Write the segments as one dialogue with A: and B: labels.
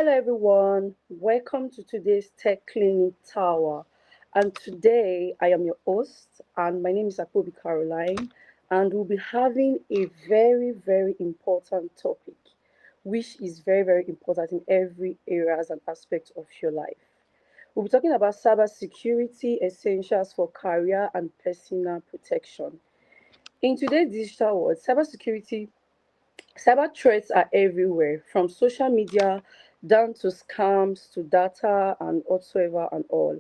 A: Hello, everyone. Welcome to today's Tech Clinic Tower. And today I am your host, and my name is Apobi Caroline. And we'll be having a very, very important topic, which is very, very important in every areas and aspect of your life. We'll be talking about cybersecurity essentials for career and personal protection. In today's digital world, cyber threats are everywhere, from social media down to scams to data and whatsoever and all.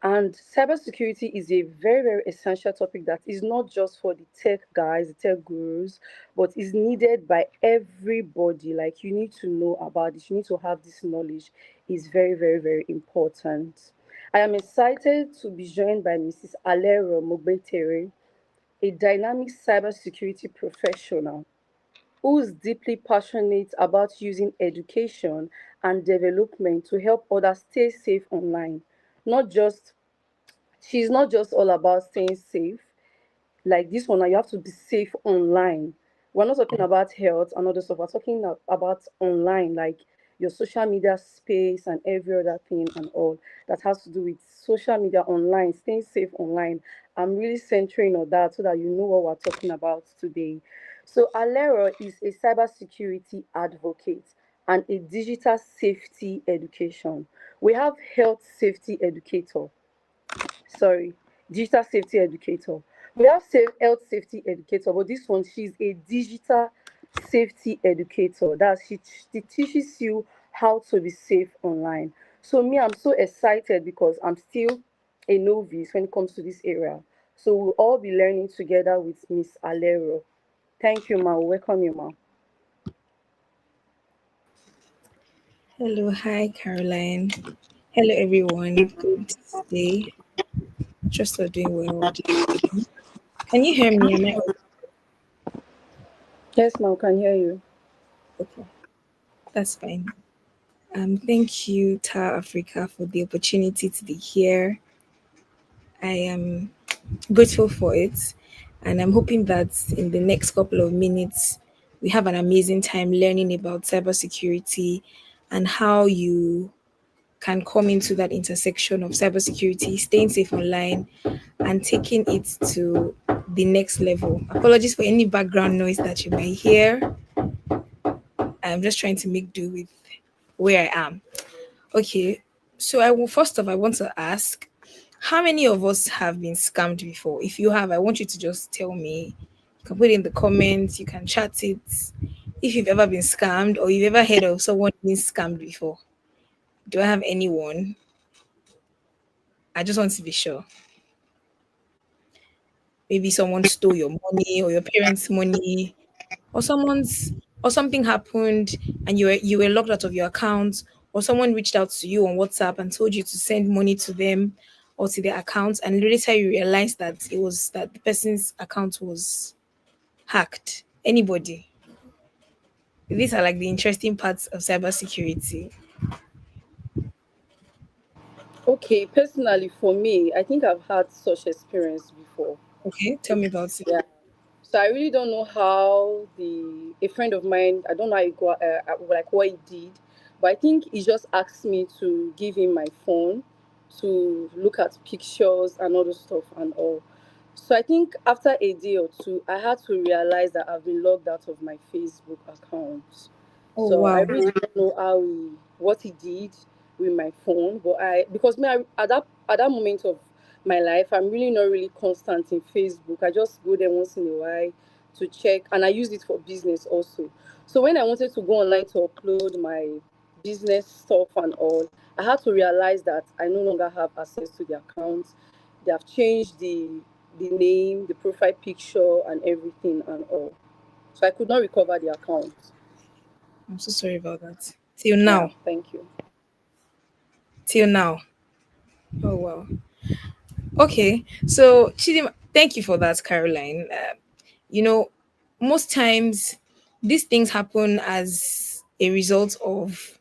A: And cybersecurity is a very, very essential topic that is not just for the tech guys, the tech gurus, but is needed by everybody. Like you need to know about it, you need to have this knowledge. Is very, very, very important. I am excited to be joined by Mrs. Alero Mogbetere, a dynamic cybersecurity professional who's deeply passionate about using education and development to help others stay safe online. Not just She's not just all about staying safe. Like this one, now you have to be safe online. We're not talking about health and other stuff. We're talking about online, like your social media space and every other thing and all that has to do with social media online, staying safe online. I'm really centering on that so that you know what we're talking about today. So Alero is a cybersecurity advocate and a digital safety education. We have health safety educator, sorry, digital safety educator. We have health safety educator, but this one, she's a digital safety educator. She teaches you how to be safe online. So me, I'm so excited because I'm still a novice when it comes to this area. So we'll all be learning together with Miss Alero. Thank you, ma. Welcome you, ma.
B: Hello, hi Caroline. Hello everyone. Good day. Trust you're doing well. Can you hear me? Am I
A: Yes, ma, we can hear you.
B: okay? That's fine. Thank you, Tar Africa, for the opportunity to be here. I am grateful for it, and I'm hoping that in the next couple of minutes we have an amazing time learning about cybersecurity and how you can come into that intersection of cybersecurity, staying safe online, and taking it to the next level. Apologies for any background noise that you may hear. I'm just trying to make do with where I am. Okay, so I want to ask, how many of us have been scammed before? If you have, I want you to just tell me. You can put it in the comments, you can chat it. If you've ever been scammed or you've ever heard of someone being scammed before. Do I have anyone? I just want to be sure. Maybe someone stole your money or your parents' money, or someone's or something happened and you were locked out of your account, or someone reached out to you on WhatsApp and told you to send money to them or to their account, and later you realized that it was that the person's account was hacked. Anybody? These are like the interesting parts of cybersecurity.
A: Okay, personally for me, I think I've had such experience before.
B: Okay, tell me about it.
A: Yeah. So I really don't know how the a friend of mine. I don't know how he got, like what he did, but I think he just asked me to give him my phone to look at pictures and all the stuff and all. So I think after a day or two, I had to realize that I've been logged out of my Facebook account.
B: Oh
A: So I
B: wow.
A: really don't know what he did with my phone, but because me at that moment of my life, I'm really not really constant in Facebook. I just go there once in a while to check, and I use it for business also. So when I wanted to go online to upload my business stuff and all, I had to realize that I no longer have access to the account. They have changed the name, the profile picture, and everything and all. So I could not recover the account.
B: I'm so sorry about that. Till
A: Yeah,
B: now.
A: thank you.
B: Till now. Oh wow. Okay. So Chidim, thank you for that, Caroline. You know, most times these things happen as a result of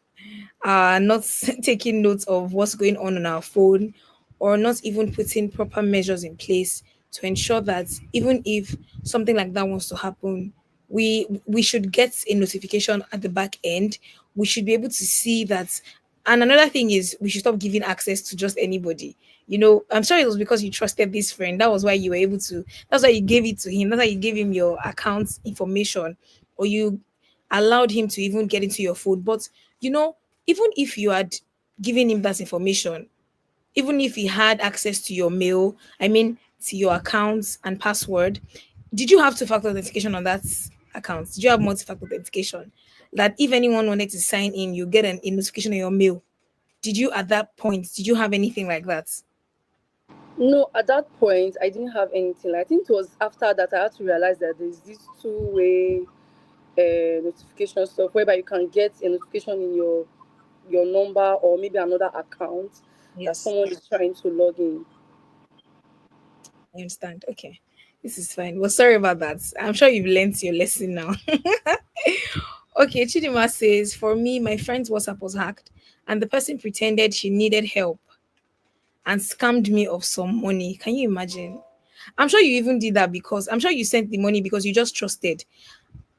B: not taking notes of what's going on our phone, or not even putting proper measures in place to ensure that even if something like that wants to happen, we should get a notification at the back end. We should be able to see that. And another thing is we should stop giving access to just anybody. I'm sure it was because you trusted this friend. That was why you were able to. That's why you gave it to him. That's why you gave him your account information, or you allowed him to even get into your phone. But you know, even if you had given him that information, even if he had access to your mail, I mean, to your accounts and password, did you have two-factor authentication on that account? Did you have multi-factor authentication? That if anyone wanted to sign in, you get a notification on your mail. Did you at that point, did you have anything like that?
A: No, at that point, I didn't have anything. I think it was after that I had to realize that there's this two-way notification stuff whereby you can get a notification in your number or maybe another account that
B: Yes,
A: someone is trying to log in.
B: I understand. Okay. This is fine. Well, sorry about that. I'm sure you've learned your lesson now. Okay, Chidima says, for me, my friend's WhatsApp was hacked and the person pretended she needed help and scammed me of some money. Can you imagine? I'm sure you even did that because I'm sure you sent the money because you just trusted.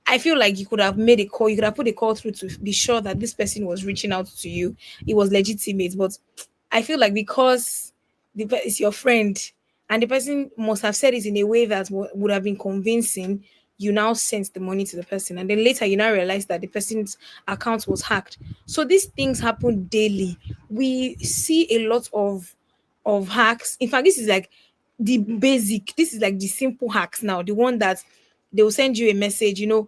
B: I feel like you could have made a call, you could have put a call through to be sure that this person was reaching out to you. It was legitimate. But I feel like because it's your friend and the person must have said it in a way that would have been convincing, you now sent the money to the person. And then later you now realize that the person's account was hacked. So these things happen daily. We see a lot of hacks. In fact, this is like this is like the simple hacks now, the one that they will send you a message, in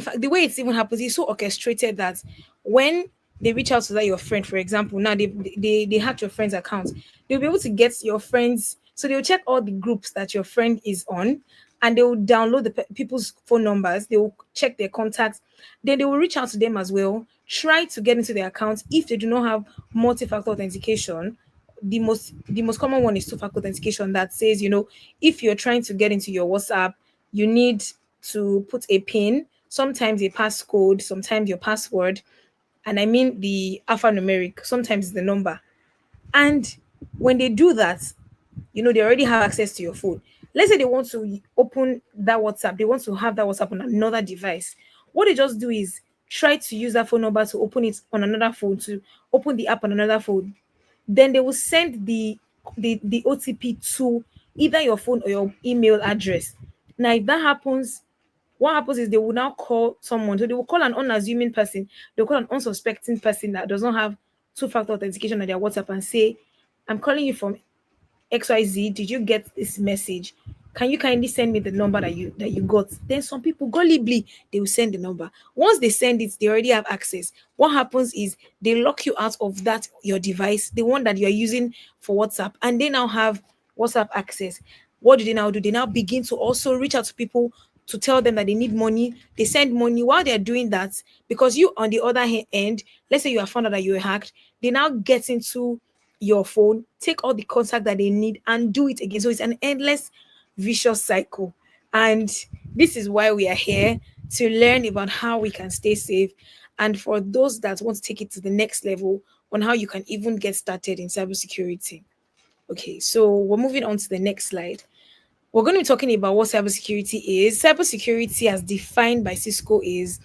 B: fact, the way it even happens is so orchestrated that when they reach out to that your friend, for example, now they hack your friend's account, they'll be able to get your friends. So they'll check all the groups that your friend is on, and they will download the people's phone numbers. They will check their contacts. Then they will reach out to them as well. Try to get into their accounts if they do not have multi-factor authentication. The most common one is two-factor authentication that says, if you're trying to get into your WhatsApp, you need to put a pin, sometimes a passcode, sometimes your password, and I mean the alphanumeric, sometimes the number. And when they do that, they already have access to your phone. Let's say they want to open that WhatsApp, they want to have that WhatsApp on another device. What they just do is try to use that phone number to open it on another phone, to open the app on another phone. Then they will send the OTP to either your phone or your email address. Now, if that happens, what happens is they will now call someone. So they will call an unassuming person, they'll call an unsuspecting person that does not have two-factor authentication on their WhatsApp and say, I'm calling you from XYZ, did you get this message? Can you kindly send me the number that you got? Then some people gullibly they will send the number. Once they send it, they already have access. What happens is they lock you out of that your device, the one that you are using for WhatsApp, and they now have WhatsApp access. What do they now do? They now begin to also reach out to people to tell them that they need money. They send money while they're doing that because you, on the other end, let's say you have found out that you were hacked, they now get into your phone, take all the contact that they need, and do it again. So it's an endless vicious cycle. And this is why we are here to learn about how we can stay safe. And for those that want to take it to the next level on how you can even get started in cybersecurity. Okay, so we're moving on to the next slide. We're going to be talking about what cybersecurity is. Cybersecurity, as defined by Cisco, is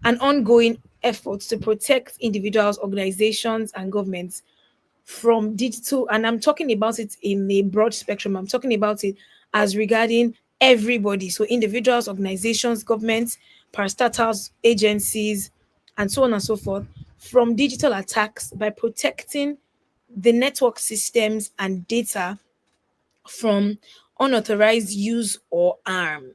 B: an ongoing effort to protect individuals, organizations, and governments from digital, and I'm talking about it in a broad spectrum. I'm talking about it as regarding everybody. So individuals, organizations, governments, parastatals, agencies, and so on and so forth from digital attacks by protecting the network systems and data from unauthorized use or harm.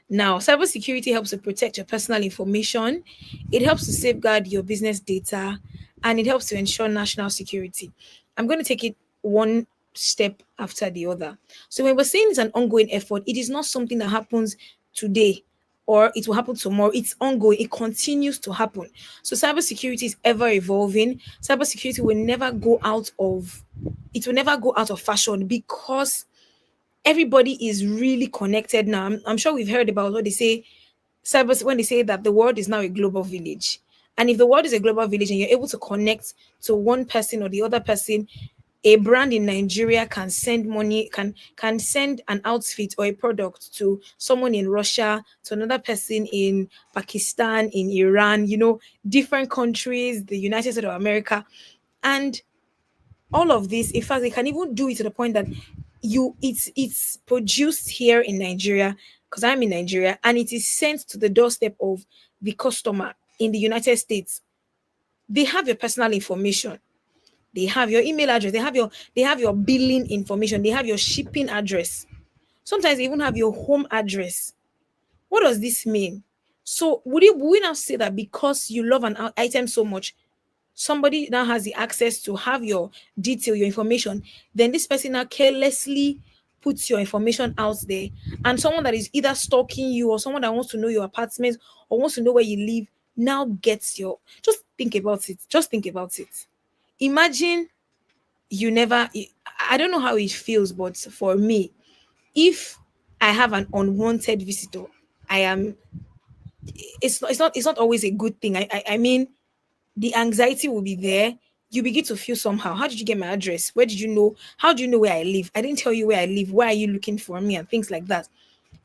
B: Now, cybersecurity helps to protect your personal information, it helps to safeguard your business data, and it helps to ensure national security. I'm going to take it one step after the other. So, when we're saying it's an ongoing effort, it is not something that happens today or it will happen tomorrow. It's ongoing, it continues to happen. So, cybersecurity is ever evolving. Cybersecurity will never go out of fashion because everybody is really connected now. I'm sure we've heard about what they say when they say that the world is now a global village. And if the world is a global village and you're able to connect to one person or the other person, A brand in Nigeria can send money, can send an outfit or a product to someone in Russia, to another person in Pakistan, in Iran, different countries, the United States of America. And all of this, in fact, they can even do it to the point that it's produced here in Nigeria, because I'm in Nigeria, and it is sent to the doorstep of the customer in the United States. They have your personal information, they have your email address, they have your billing information, they have your shipping address. Sometimes they even have your home address. What does this mean? So would we now say that because you love an item so much, somebody now has the access to have your detail, your information, then this person now carelessly puts your information out there, and someone that is either stalking you or someone that wants to know your apartment or wants to know where you live now gets your. Just think about it. Just think about it. Imagine you never. I don't know how it feels, but for me, if I have an unwanted visitor, I am. It's not always a good thing. I mean, the anxiety will be there. You begin to feel somehow. How did you get my address? Where did you know? How do you know where I live? I didn't tell you where I live. Why are you looking for me? And things like that.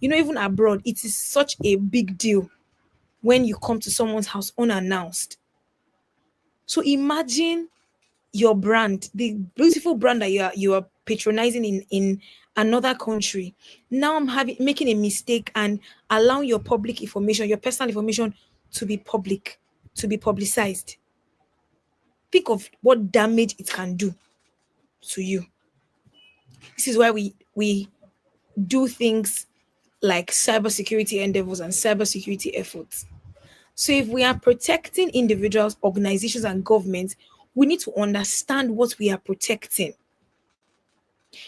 B: Even abroad, it is such a big deal when you come to someone's house unannounced. So imagine your brand, the beautiful brand that you are patronizing in another country. Now I'm having making a mistake and allowing your public information, your personal information to be public, to be publicized. Think of what damage it can do to you. This is why we do things like cybersecurity endeavors and cybersecurity efforts. So if we are protecting individuals, organizations, and governments, we need to understand what we are protecting.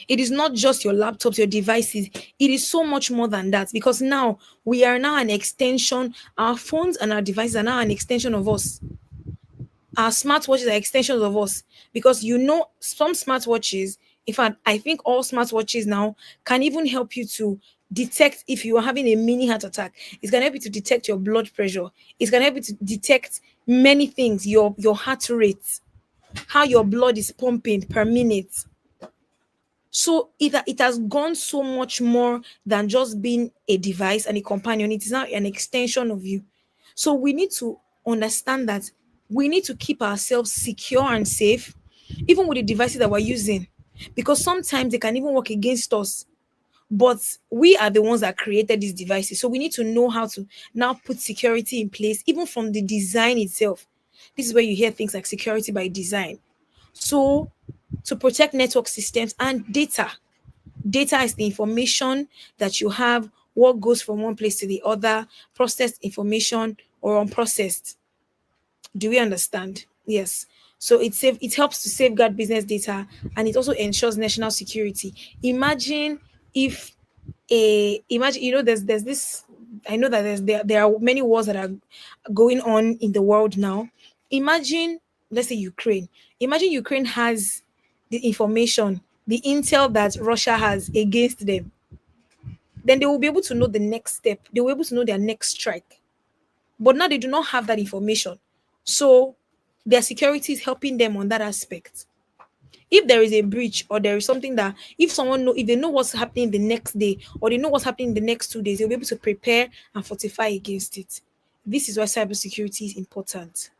B: It is not just your laptops, your devices. It is so much more than that, because now we are now an extension. Our phones and our devices are now an extension of us. Our smartwatches are extensions of us, because some smartwatches, in fact, I think all smartwatches now can even help you to detect if you are having a mini heart attack. It's going to help you to detect your blood pressure. It's going to help you to detect many things, your heart rate, how your blood is pumping per minute. So it has gone so much more than just being a device and a companion. It is now an extension of you. So we need to understand that we need to keep ourselves secure and safe, even with the devices that we're using, because sometimes they can even work against us. But we are the ones that created these devices. So we need to know how to now put security in place, even from the design itself. This is where you hear things like security by design. So to protect network systems and data. Data is the information that you have, what goes from one place to the other, processed information or unprocessed. Do we understand? Yes. So it helps to safeguard business data, and it also ensures national security. Imagine if imagine there's this. I know that there are many wars that are going on in the world now. Imagine, let's say, Ukraine. Imagine Ukraine has the information, the intel that Russia has against them. Then they will be able to know the next step. They will be able to know their next strike. But now they do not have that information. So their security is helping them on that aspect. If there is a breach, or there is something that, if they know what's happening the next day, or they know what's happening the next 2 days, they'll be able to prepare and fortify against it. This is why cybersecurity is important,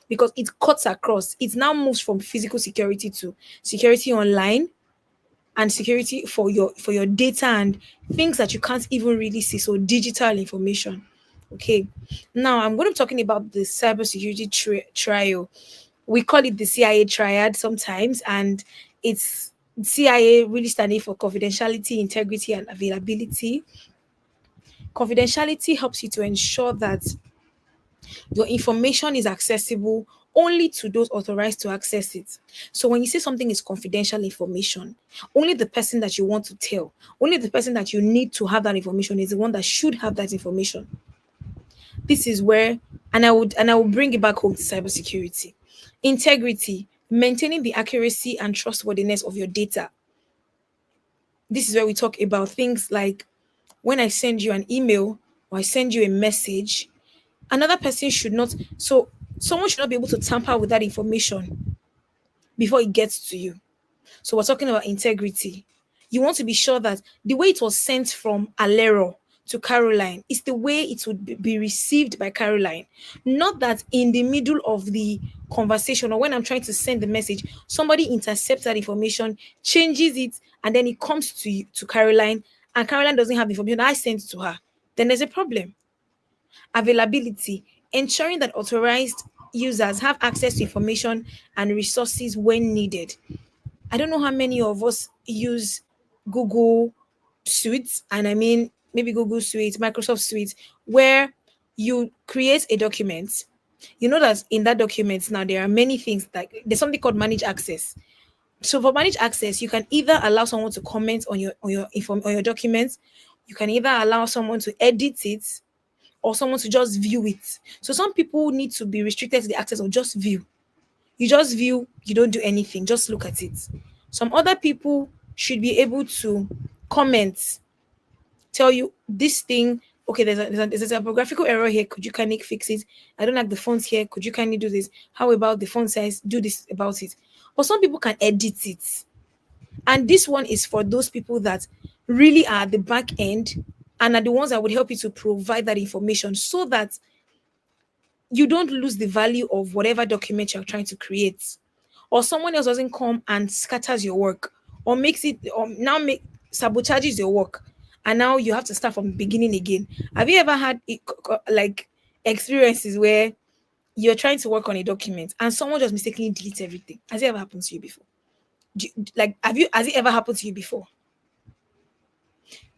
B: because it cuts across. It now moves from physical security to security online, and security for your data and things that you can't even really see. So digital information. Okay. Now I'm going to be talking about the cybersecurity trial. We call it the CIA triad sometimes, and it's CIA really standing for confidentiality, integrity, and availability. Confidentiality helps you to ensure that your information is accessible only to those authorized to access it. So when you say something is confidential information, only the person that you want to tell, only the person that you need to have that information is the one that should have that information. This is where, and I will bring it back home to cybersecurity. Integrity, maintaining the accuracy and trustworthiness of your data. This is where we talk about things like, when I send you an email or I send you a message, another person should not, so someone should not be able to tamper with that information before it gets to you. So we're talking about integrity. You want to be sure that the way it was sent from Alero to Caroline is the way it would be received by Caroline. Not that in the middle of the conversation or when I'm trying to send the message, somebody intercepts that information, changes it, and then it comes to Caroline, and Caroline doesn't have the information I sent to her. Then there's a problem. Availability, ensuring that authorized users have access to information and resources when needed. I don't know how many of us use Google Suite, and I mean maybe Google Suite, Microsoft Suite, where you create a document. You know that in that document now there are many things, like there's something called manage access. So for manage access, you can either allow someone to comment on your documents, you can either allow someone to edit it, or someone to just view it. So some people need to be restricted to the access of just view. You just view, you don't do anything, just look at it. Some other people should be able to comment, tell you this thing, okay, there's a typographical error here, could you kindly fix it? I don't like the font here, could you kindly do this? How about the font size? Do this about it. But some people can edit it. And this one is for those people that really are at the back end and are the ones that would help you to provide that information so that you don't lose the value of whatever document you're trying to create, or someone else doesn't come and scatters your work or makes it, or now make sabotages your work, and now you have to start from the beginning again. Have you ever had like experiences where you're trying to work on a document and someone just mistakenly deletes everything? Has it ever happened to you before? Like, have you, has it ever happened to you before?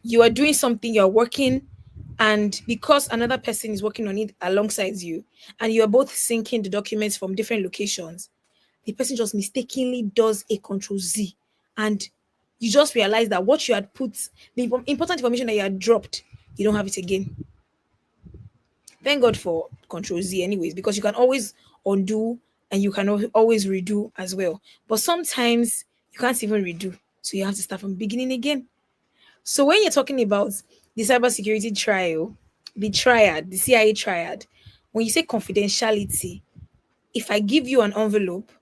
B: You are doing something, you're working, and because another person is working on it alongside you, and you are both syncing the documents from different locations, the person just mistakenly does a control Z, and you just realize that what you had put, the important information that you had dropped, you don't have it again. Thank God for control Z, anyways, because you can always undo and you can always redo as well. But sometimes you can't even redo, so you have to start from the beginning again. So when you're talking about the cybersecurity trial, the triad, the CIA triad, when you say confidentiality, if I give you an envelope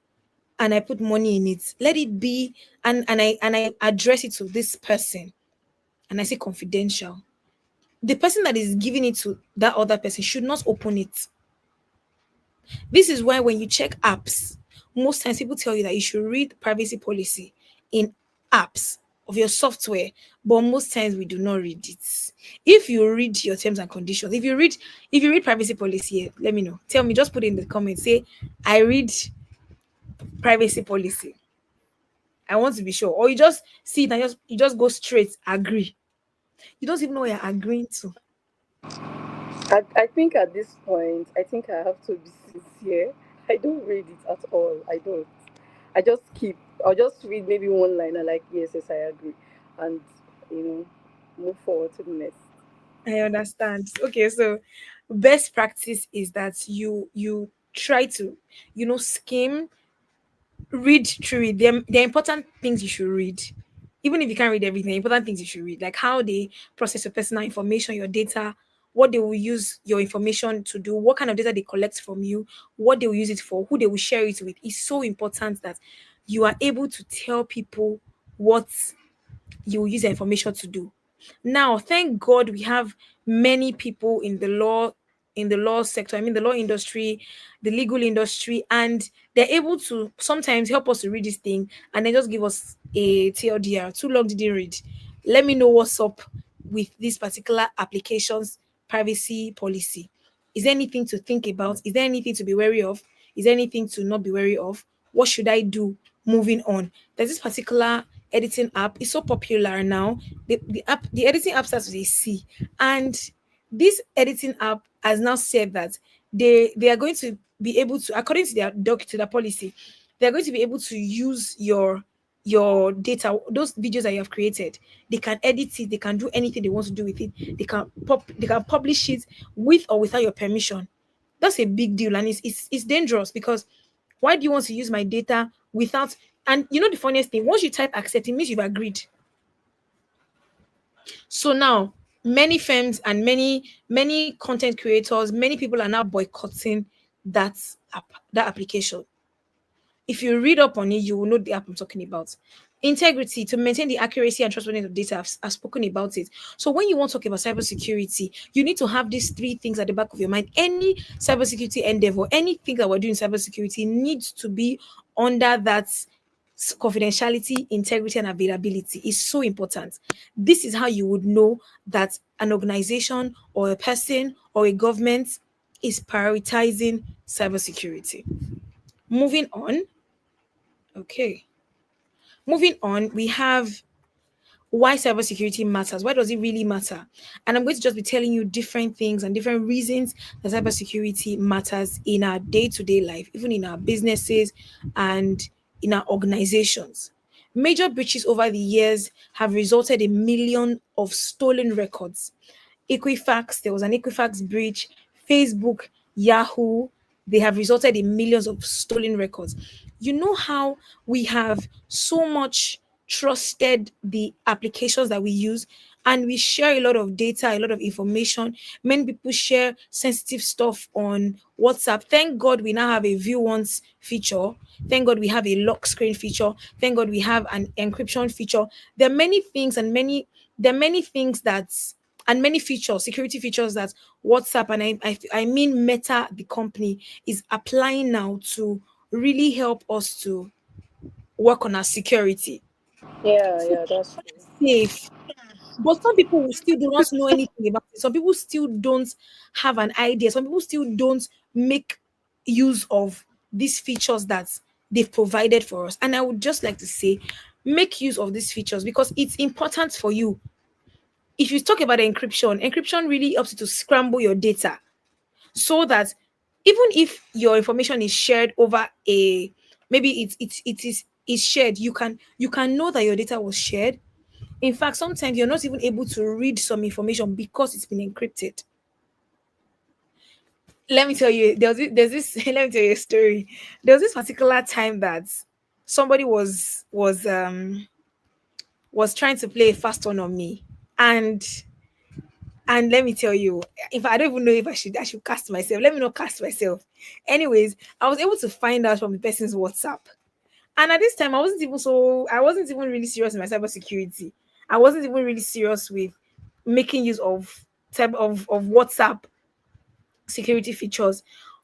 B: and I put money in it, let it be, and I address it to this person, and I say confidential. The person that is giving it to that other person should not open it. This is why when you check apps, most times people tell you that you should read privacy policy in apps of your software, but most times we do not read it. If you read your terms and conditions, if you read privacy policy here, let me know. Tell me, just put it in the comments. Say, I read privacy policy. I want to be sure. Or you just see it and you just go straight, agree. You don't even know what you're agreeing to.
A: I think at this point, I think I have to be sincere. I don't read it at all. I don't. I just keep. I'll just read maybe one line. I like, yes, yes, I agree, and you know, move forward to the next.
B: I understand. Okay, so best practice is that you try to, skim, read through it. There are important things you should read. Even if you can't read everything, important things you should read, like how they process your personal information, your data, what they will use your information to do, what kind of data they collect from you, what they will use it for, who they will share it with. It's so important that you are able to tell people what you will use the information to do. Now, thank God we have many people in the law sector, I mean the law industry, the legal industry, and they're able to sometimes help us to read this thing and then just give us a TLDR. Too long did you read? Let me know what's up with this particular application's privacy policy. Is there anything to think about? Is there anything to be wary of? Is there anything to not be wary of? What should I do moving on? There's this particular editing app. It's so popular now. The editing app starts with a C. And this editing app has now said that they are going to be able to, according to their policy, they're going to be able to use your data, those videos that you have created. They can edit it, they can do anything they want to do with it. They can publish it with or without your permission. That's a big deal, and it's dangerous, because why do you want to use my data without? And you know the funniest thing, once you type accept, it means you've agreed. So now many firms and many content creators, many people are now boycotting that application. If you read up on it, you will know the app I'm talking about. Integrity, to maintain the accuracy and trustworthiness of data. I've spoken about it. So when you want to talk about cybersecurity, you need to have these three things at the back of your mind. Any cybersecurity endeavor, anything that we're doing in cybersecurity needs to be under that confidentiality, integrity, and availability is so important. This is how you would know that an organization or a person or a government is prioritizing cybersecurity. Moving on. Okay. Moving on, we have why cybersecurity matters. Why does it really matter? And I'm going to just be telling you different things and different reasons that cybersecurity matters in our day to day life, even in our businesses and in our organizations. Major breaches over the years have resulted in millions of stolen records. Equifax, there was an Equifax breach, Facebook, Yahoo, they have resulted in millions of stolen records. You know how we have so much trusted the applications that we use, and we share a lot of data, a lot of information. Many people share sensitive stuff on WhatsApp. Thank God we now have a view once feature. Thank God we have a lock screen feature. Thank God we have an encryption feature. There are many things and many there are many things that and many features, security features that WhatsApp and I mean Meta, the company, is applying now to really help us to work on our security.
A: Yeah,
B: So
A: yeah, that's true.
B: safe. But some people will still do not know anything about it. Some people still don't have an idea. Some people still don't make use of these features that they've provided for us. And I would just like to say, make use of these features because it's important for you. If you talk about encryption really helps you to scramble your data so that even if your information is shared over a maybe it is shared, you can know that your data was shared. In fact, sometimes you're not even able to read some information because it's been encrypted. Let me tell you, there's this let me tell you a story. There was this particular time that somebody was trying to play a fast one on me. And let me tell you, if I don't even know if I should cast myself, let me not cast myself. Anyways, I was able to find out from the person's WhatsApp. And at this time, I wasn't even really serious in my cybersecurity. I wasn't even really serious with making use of of WhatsApp security features.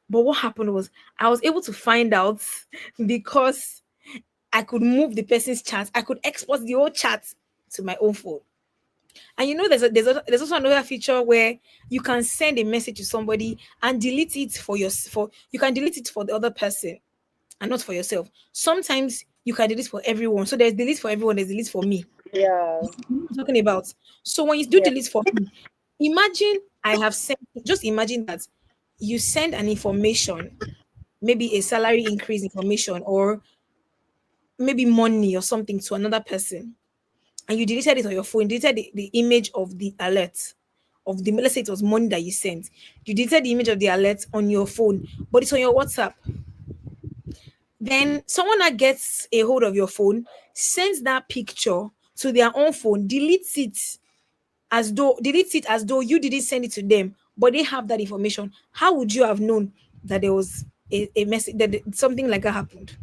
B: But what happened was I was able to find out because I could move the person's chat. I could export the whole chat to my own phone. And you know, there's also another feature where you can send a message to somebody and delete it for you can delete it for the other person and not for yourself. Sometimes you can delete for everyone. So there's delete for everyone, there's delete for me.
A: Yeah,
B: You know what I'm talking about. So when you do
A: yeah,
B: delete for me, imagine I have sent just imagine that you send an information, maybe a salary increase information or maybe money or something to another person and you deleted it on your phone, deleted the image of the alert of the let's say it was money that you sent. You deleted the image of the alert on your phone, but it's on your WhatsApp. Then someone that gets a hold of your phone sends that picture to their own phone, deletes it as though you didn't send it to them, but they have that information. How would you have known that there was a message that something like that happened?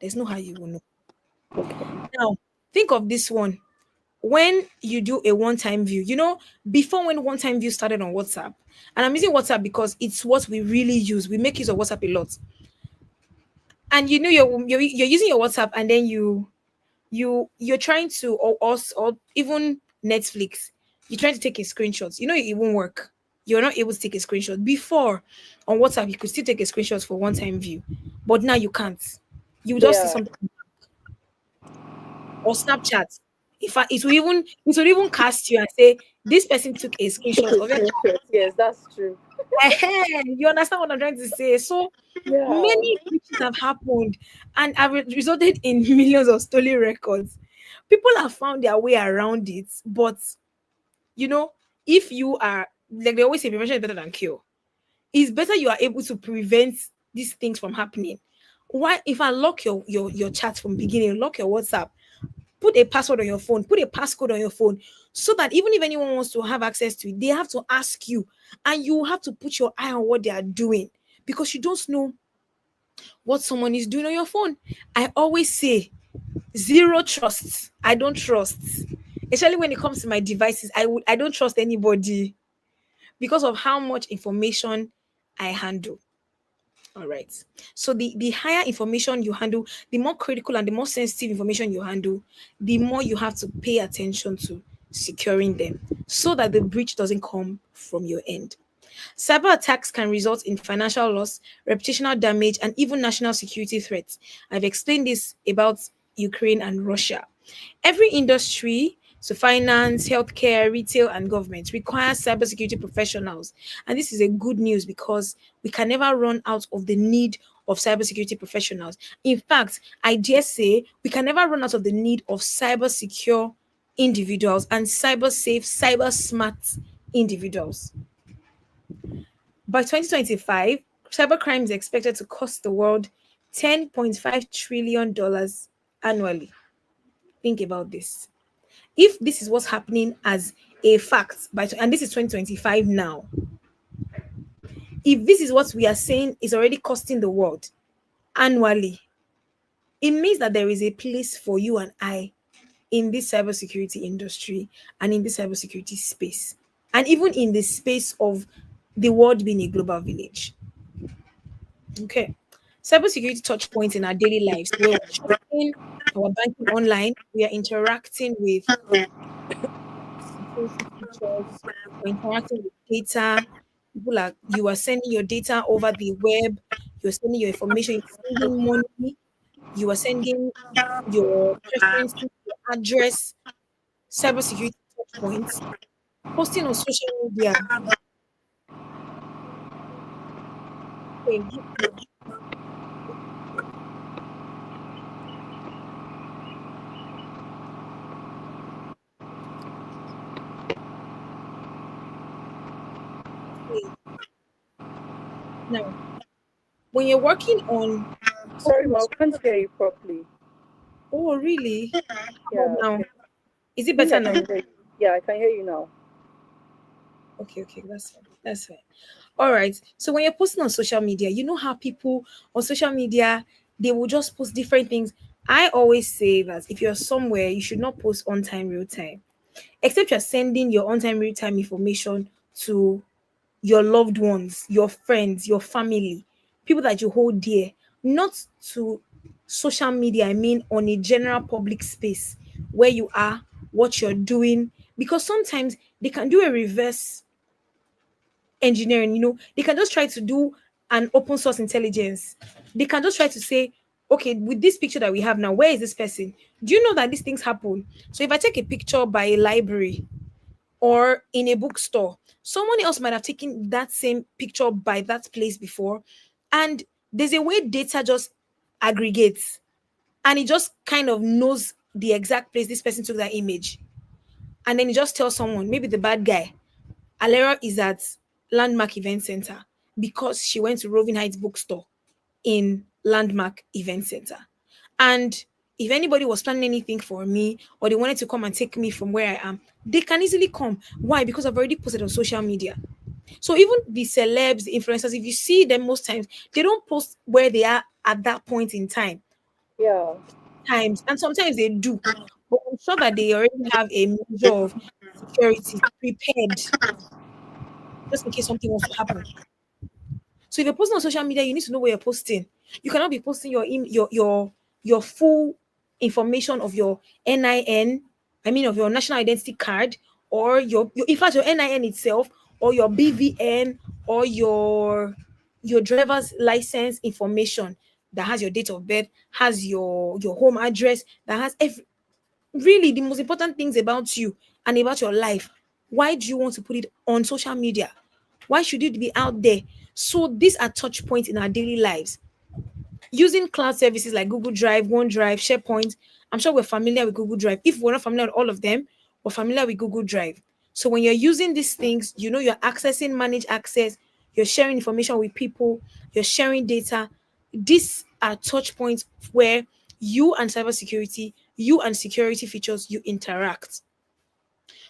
B: There's no how you will know.
A: okay.
B: Now, think of this one. When you do a one-time view, before when one-time view started on WhatsApp, and I'm using WhatsApp because it's what we really use. We make use of WhatsApp a lot. And you're using your WhatsApp and then you're trying to or even Netflix, you're trying to take a screenshot. It won't work. You're not able to take a screenshot. Before on WhatsApp, you could still take a screenshot for one-time view, but now you can't. You just see
A: Yeah,
B: something or Snapchat. In fact, it will even cast you and say this person took a screenshot of it.
A: yes, that's true.
B: You understand what I'm trying to say? So
A: Yeah,
B: many breaches have happened and have resulted in millions of stolen records. People have found their way around it, but you know, if you are like they always say, prevention is better than cure. It's better you are able to prevent these things from happening. Why if I lock your chat from beginning, lock your WhatsApp, put a password on your phone, put a passcode on your phone, so that even if anyone wants to have access to it, they have to ask you, and you have to put your eye on what they are doing because you don't know. what someone is doing on your phone. I always say zero trust. I don't trust. Especially when it comes to my devices, I don't trust anybody because of how much information I handle. All right. So the higher information you handle, the more critical and the more sensitive information you handle, the more you have to pay attention to securing them so that the breach doesn't come from your end. Cyber attacks can result in financial loss, reputational damage, and even national security threats. I've explained this about Ukraine and Russia. Every industry, so finance, healthcare, retail, and government, requires cybersecurity professionals. And this is a good news because we can never run out of the need of cybersecurity professionals. In fact, I dare say we can never run out of the need of cyber secure individuals and cyber safe, cyber smart individuals. By 2025, cybercrime is expected to cost the world $10.5 trillion dollars annually. Think about this. If this is what's happening as a fact, and this is 2025 now, if this is what we are saying is already costing the world annually, it means that there is a place for you and I in this cybersecurity industry and in this cybersecurity space, and even in the space of the world being a global village. Okay. Cybersecurity touch points in our daily lives where we're shopping, our banking online, we are interacting with security features, we're interacting with data. People are you are sending your data over the web, you're sending your information, you're sending money, you are sending your preferences, your address, cybersecurity touch points, posting on social media. Okay, okay. Now, when you're working on
A: Sorry,
B: posting on
A: ma, I
B: social
A: can't hear you properly.
B: oh really? How about
A: Yeah,
B: now?
A: okay.
B: Is it
A: I think
B: better
A: I
B: now?
A: can hear you. Yeah, I can hear you now.
B: Okay, okay, that's fine. That's fine. All right. So when you're posting on social media, you know how people on social media they will just post different things. I always say that if you're somewhere, you should not post on time, real time, except you're sending your on time, real time information to your loved ones, your friends, your family, people that you hold dear, not to social media. I mean, on a general public space where you are, what you're doing, because sometimes they can do a reverse engineering. They can just try to do an open source intelligence. They can just try to say, okay, with this picture that we have now, where is this person? Do you know that these things happen? So if I take a picture by a library or in a bookstore, someone else might have taken that same picture by that place before, and there's a way data just aggregates, and it just kind of knows the exact place this person took that image, and then it just tells someone, maybe the bad guy, Alera is at Landmark Event Center because she went to Roving Heights Bookstore in Landmark Event Center. And if anybody was planning anything for me or they wanted to come and take me from where I am, they can easily come. Why? Because I've already posted on social media. So even the celebs, the influencers, if you see them most times, they don't post where they are at that point in time.
A: Yeah,
B: Times and sometimes they do. But I'm sure that they already have a measure of security prepared just in case something was to happen. So if you're posting on social media, you need to know where you're posting. You cannot be posting your full information of your NIN, I mean of your national identity card, or your in fact your NIN itself, or your BVN, or your driver's license information that has your date of birth, has your home address, that has really the most important things about you and about your life. Why do you want to put it on social media? Why should it be out there? So these are touch points in our daily lives. Using cloud services like Google Drive, OneDrive, SharePoint. I'm sure we're familiar with Google Drive. If we're not familiar with all of them, we're familiar with Google Drive. So when you're using these things, you're accessing managed access, you're sharing information with people, you're sharing data. These are touch points where you and cybersecurity, you and security features, you interact.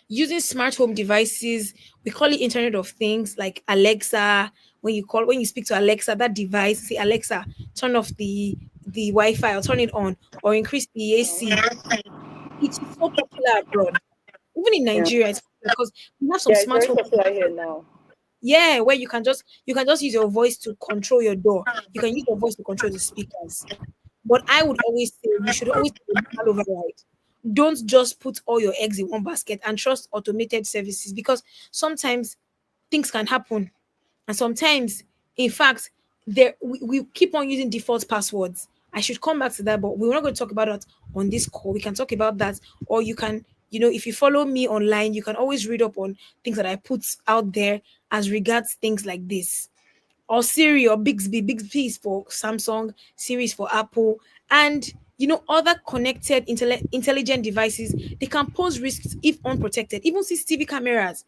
B: Using smart home devices, we call it Internet of Things like Alexa. when you speak to Alexa, that device, say Alexa, turn off the Wi-Fi or turn it on or increase the AC. It is so popular abroad. Even in
A: Yeah.
B: Nigeria, it's popular because we have some
A: Yeah, it's
B: smart
A: very
B: home.
A: popular here now.
B: Yeah, where you can just use your voice to control your door. You can use your voice to control the speakers. But I would always say you should always do a local override. Don't just put all your eggs in one basket and trust automated services, because sometimes things can happen. And sometimes, in fact, we keep on using default passwords. I should come back to that, but we're not going to talk about that on this call. We can talk about that, or you can, if you follow me online, you can always read up on things that I put out there as regards things like this. Or Siri or Bixby. Bixby is for Samsung, Siri is for Apple, and other connected intelligent devices. They can pose risks if unprotected. Even CCTV cameras,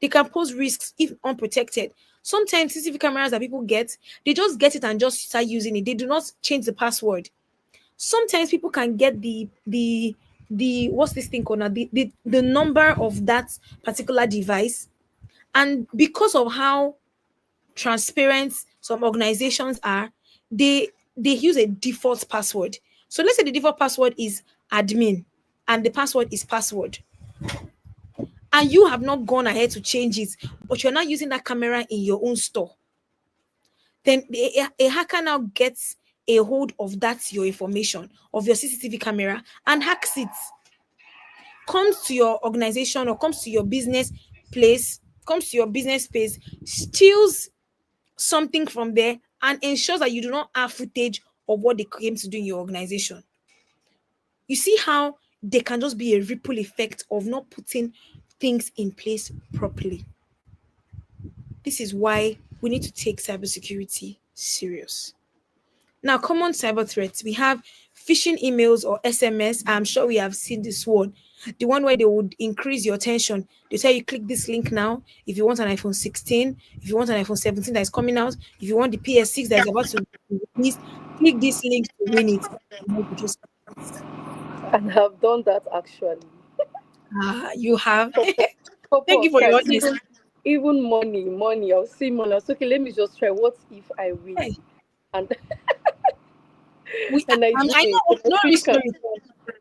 B: they can pose risks if unprotected. Sometimes CCTV cameras that people get, they just get it and just start using it. They do not change the password. Sometimes people can get the what's this thing called now? The number of that particular device, and because of how transparent some organizations are, they use a default password. So let's say the default password is admin and the password is password, and you have not gone ahead to change it, but you're not using that camera in your own store. Then a hacker now gets a hold of that your information of your CCTV camera and hacks it, comes to your organization or comes to your business place, comes to your business space, steals something from there, and ensures that you do not have footage of what they came to do in your organization. You see how there can just be a ripple effect of not putting things in place properly. This is why we need to take cybersecurity serious. Now, common cyber threats, we have phishing emails or SMS. I'm sure we have seen this one. The one where they would increase your tension. They tell you click this link now if you want an iPhone 16, if you want an iPhone 17 that is coming out, if you want the PS6 that is about to be released, click this link to win it. And then you just
A: And I've done that actually.
B: you have.
A: Couple, couple
B: Thank you
A: of
B: for your
A: times.
B: honesty.
A: Even money. I'll see money. I was okay, let me just try. What if I win?
B: Hey,
A: And
B: we
A: and I do
B: I
A: it.
B: know
A: I
B: no
A: click
B: risk, no
A: and
B: return.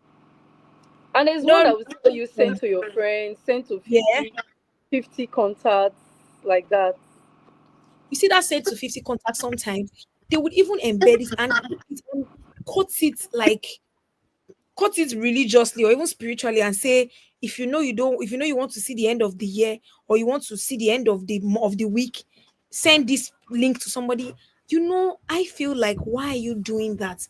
A: and there's one
B: No
A: that
B: risk,
A: will
B: no
A: tell you send
B: return.
A: to your friends, send to
B: Yeah.
A: 50 contacts like that.
B: You see that set to 50 contacts sometimes, they would even embed it and put it and cut it like cut it religiously or even spiritually and say, if you know you want to see the end of the year or you want to see the end of the week, send this link to somebody. I feel like, why are you doing that?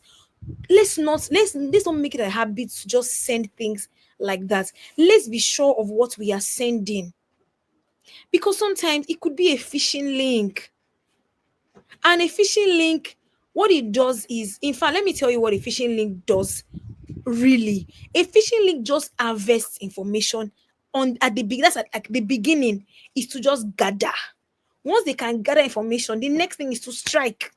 B: Let's not make it a habit to just send things like that. Let's be sure of what we are sending, because sometimes it could be a phishing link. And a phishing link, what it does is, in fact, let me tell you what a phishing link does. Really, a phishing link just harvests information on at the big. That's at the beginning, is to just gather. Once they can gather information, the next thing is to strike.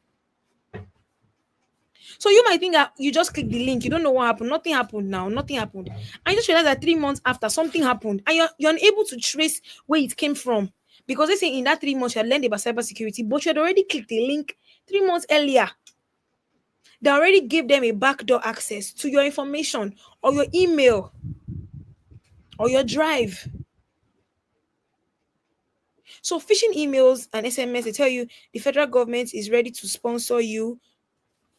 B: So you might think that you just click the link, you don't know what happened, nothing happened now, nothing happened. And you just realize that 3 months after something happened, and you're unable to trace where it came from. Because they say in that 3 months you had learned about cybersecurity, but you had already clicked the link 3 months earlier. They already gave them a backdoor access to your information or your email or your drive. So phishing emails and SMS, they tell you the federal government is ready to sponsor you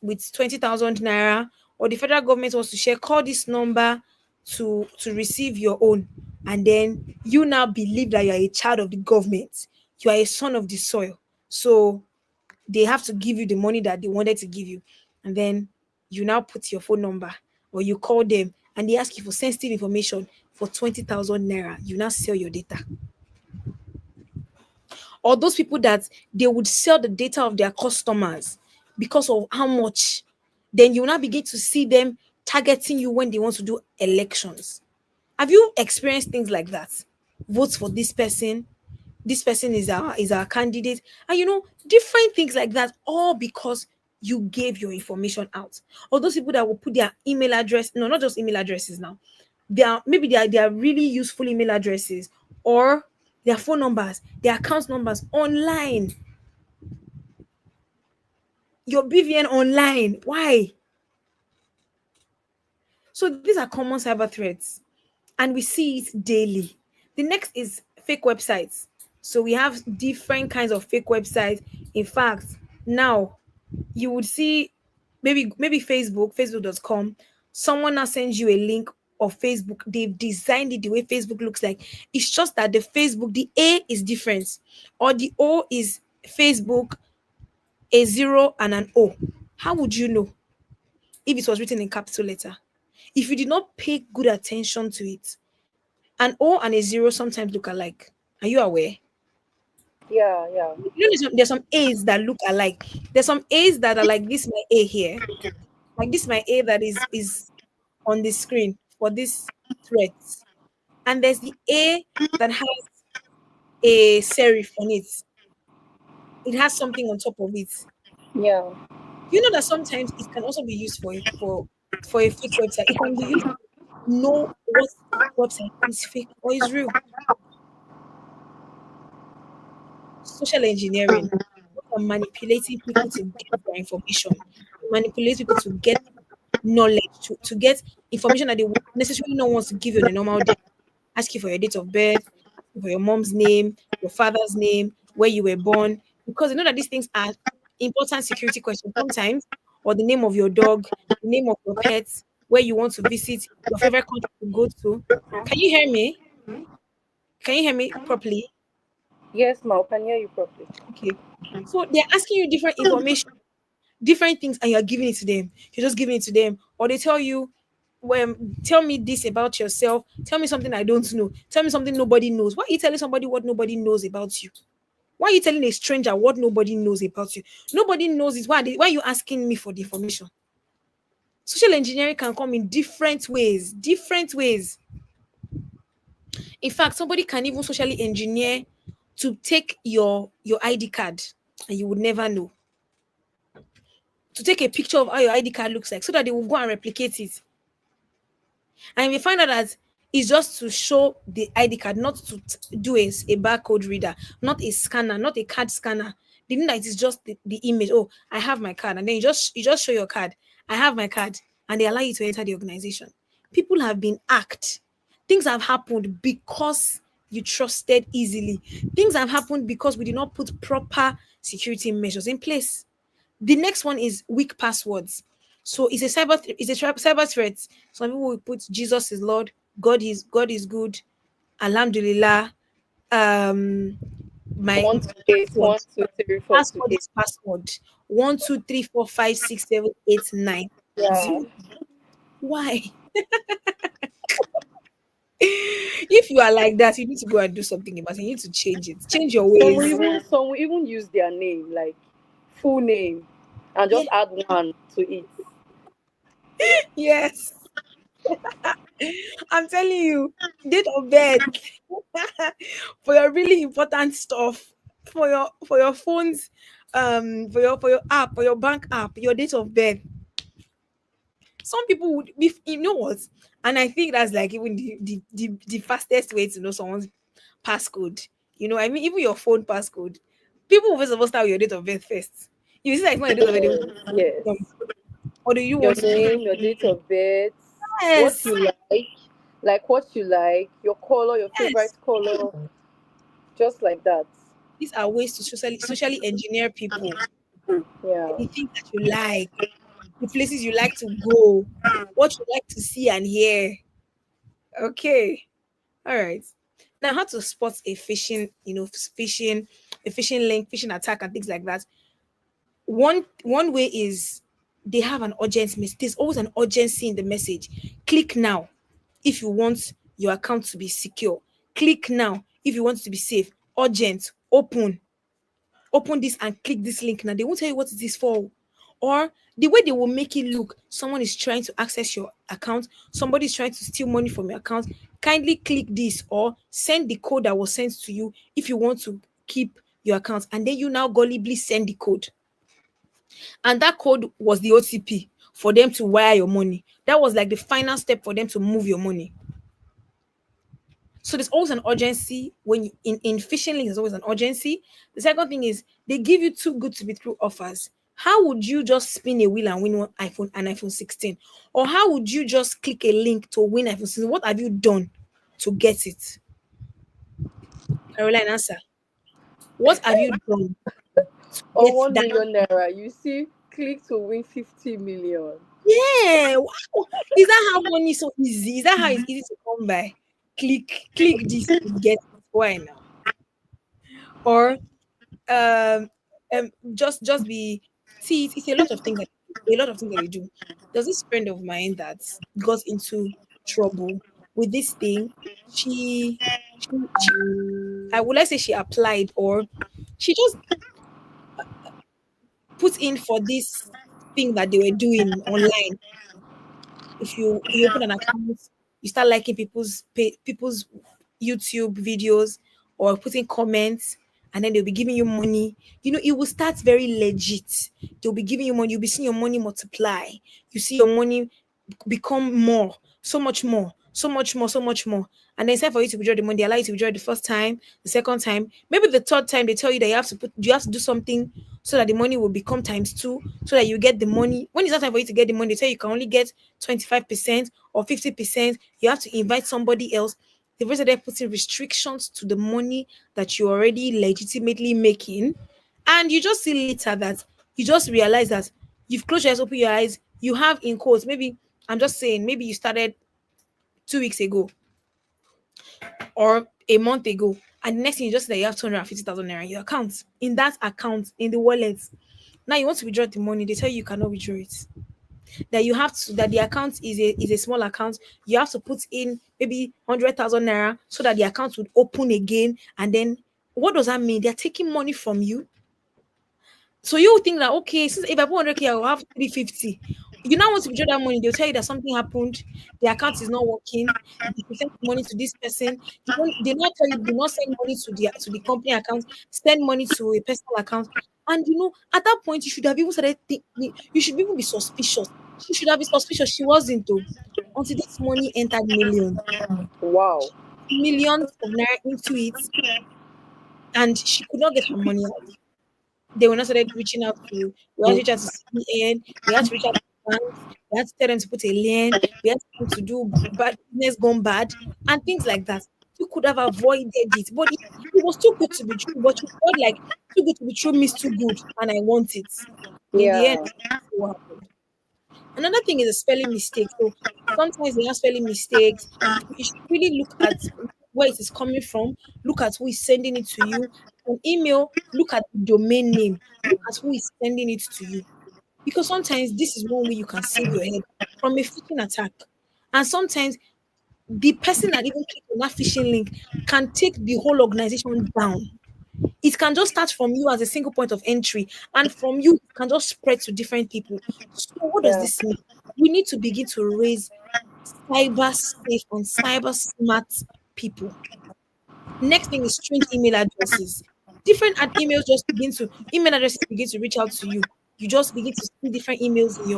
B: with 20,000 naira, or the federal government wants to share, call this number to receive your own. And then you now believe that you are a child of the government. You are a son of the soil. So they have to give you the money that they wanted to give you. And then you now put your phone number or you call them and they ask you for sensitive information for 20,000 naira. You now sell your data. Or those people that they would sell the data of their customers because of how much, then you will now begin to see them targeting you when they want to do elections. Have you experienced things like that? Vote for this person is our candidate, and different things like that, all because you gave your information out. Or those people that will put their email address, no, not just email addresses now, they are really useful email addresses or their phone numbers, their account numbers online. your BVN online. Why? So these are common cyber threats, and we see it daily. The next is fake websites. So we have different kinds of fake websites. In fact, now you would see maybe Facebook.com. Someone now sends you a link of Facebook. They've designed it the way Facebook looks like. It's just that the A is different, or the O is Facebook, a zero and an O. How would you know if it was written in capital letter? If you did not pay good attention to it, an O and a zero sometimes look alike. Are you aware?
A: Yeah, yeah,
B: You know, there's some A's that look alike. There's some A's that are like this, my A here. Like this, my A that is on the screen for this threat. And there's the A that has a serif on it. It has something on top of it.
A: yeah,
B: You know that sometimes it can also be used for a fake website. It can be used to know what website is fake or is real. Social engineering, and manipulating people to get their information, manipulate people to get knowledge, to get information that they would necessarily not want to give you on a normal day. Ask you for your date of birth, for your mom's name, your father's name, where you were born, because you know that these things are important security questions sometimes, or the name of your dog, the name of your pets, where you want to visit, your favorite country to go to. Can you hear me? Can you hear me properly?
A: yes, ma, I can hear you properly.
B: Okay. So they're asking you different information, different things, and you're giving it to them. You're just giving it to them. Or they tell you, well, tell me this about yourself. Tell me something I don't know. Tell me something nobody knows. Why are you telling somebody what nobody knows about you? Why are you telling a stranger what nobody knows about you? Nobody knows it. Why are you asking me for the information? Social engineering can come in different ways. Different ways. In fact, somebody can even socially engineer to take your ID card, and you would never know. To take a picture of how your ID card looks like so that they will go and replicate it. And we find out that it's just to show the ID card, not to do a barcode reader, not a scanner, not a card scanner. They know that it is just the image. Oh, I have my card, and then you just show your card. I have my card, and they allow you to enter the organization. People have been hacked. Things have happened because you trusted easily. Things have happened because we did not put proper security measures in place. The next one is weak passwords. So it's a cyber threat. Some people will put Jesus is Lord, God is good, Alhamdulillah. Um, my
A: 128,
B: password
A: 123, 4 to
B: password
A: 8.
B: is password 1 2 3 4 5 6 7 8 9
A: Yeah.
B: 0. Why? If you are like that, you need to go and do something about it. You need to change it. Change your ways.
A: Some will even use their name, like full name, and
B: Yeah.
A: just add one to it.
B: Yes. I'm telling you, date of birth for your really important stuff, for your phones, for your app, for your bank app, your date of birth. Some people would be, you know what, and I think that's like even the fastest way to know someone's passcode. I mean, even your phone passcode. People will first of all start with your date of birth first. You see, like, not your date of birth, they will
A: Yes, yes.
B: number. Or do you
A: Your
B: want to give?
A: name, your date of birth, what
B: Yes,
A: you like what you like, your color, your favorite
B: yes.
A: color, just like that.
B: These are ways to socially engineer people.
A: Yeah.
B: The things that you like, the places you like to go, what you like to see and hear. Okay. All right. Now, how to spot a a phishing link, phishing attack, and things like that. One way is they have an urgent message. There's always an urgency in the message. Click now if you want your account to be secure. Click now if you want it to be safe. Urgent. Open this and click this link now. They won't tell you what it is for. Or the way they will make it look, someone is trying to access your account, somebody is trying to steal money from your account. Kindly click this or send the code that was sent to you if you want to keep your account. And then you now gullibly send the code. And that code was the OTP for them to wire your money. That was like the final step for them to move your money. So there's always an urgency when in phishing links, there's always an urgency. The second thing is they give you too good to be true offers. How would you just spin a wheel and win an iPhone 16? Or how would you just click a link to win iPhone 16? What have you done to get it? Caroline, answer. What have you done to
A: Or
B: get
A: one
B: that?
A: million naira, you see, click to win 50 million.
B: Yeah. Wow. Is that how money is so easy? Is that how it's easy to come by? Click this to get it. Why now? Or um just be see it's a lot of things that a lot of things that we do. There's this friend of mine that got into trouble with this thing. She I would like say she applied, or she just put in for this thing that they were doing online. If you open an account, you start liking people's YouTube videos or putting comments, and then they'll be giving you money. It will start very legit. They'll be giving you money. You'll be seeing your money multiply. You see your money become more, so much more, so much more, so much more. And then it's time for you to withdraw the money. They allow you to withdraw the first time, the second time, maybe the third time. They tell you that you have to do something so that the money will become times two, so that you get the money. When it's not time for you to get the money, they tell you can only get 25% or 50%. You have to invite somebody else. They've already started putting restrictions to the money that you're already legitimately making. And you just see later that you just realize that you've closed your eyes, open your eyes, you have in quotes, maybe I'm just saying, maybe you started 2 weeks ago or a month ago, and the next thing you just say that you have 250,000 naira in your account, in that account, in the wallet. Now you want to withdraw the money, they tell you cannot withdraw it. That you have to, that the account is a small account. You have to put in maybe 100,000 naira so that the account would open again. And then what does that mean? They're taking money from you. So you think that okay, since if I put 100K, I will have 350. You now want to withdraw that money, they'll tell you that something happened, the account is not working, you send money to this person. They not tell you, do not send money to the company account, send money to a personal account. And at that point, you should have even started thinking, you should even be suspicious. She should have been suspicious. She wasn't though. Until this money entered millions,
A: Wow.
B: millions of naira into it, and she could not get her money out. They were not started reaching out to, we had to reach out to CBN, we had to reach out to banks, we had to tell them to put a lien, we had to tell them to do bad business gone bad, and things like that. You could have avoided it, but it was too good to be true. But you felt like too good to be true means too good, and I want it. In the end,
A: Yeah.
B: that's what happened. Another thing is a spelling mistake. So sometimes they have spelling mistakes. You should really look at where it is coming from. Look at who is sending it to you. An email, look at the domain name. Look at who is sending it to you. Because sometimes this is one way you can save your head from a phishing attack. And sometimes the person that even clicked on that phishing link can take the whole organization down. It can just start from you as a single point of entry, and from you, it can just spread to different people. So, what does
A: Yeah.
B: this mean? We need to begin to raise cyber safe and cyber smart people. Next thing is strange email addresses. Different emails just begin to email addresses begin to reach out to you. You just begin to see different emails in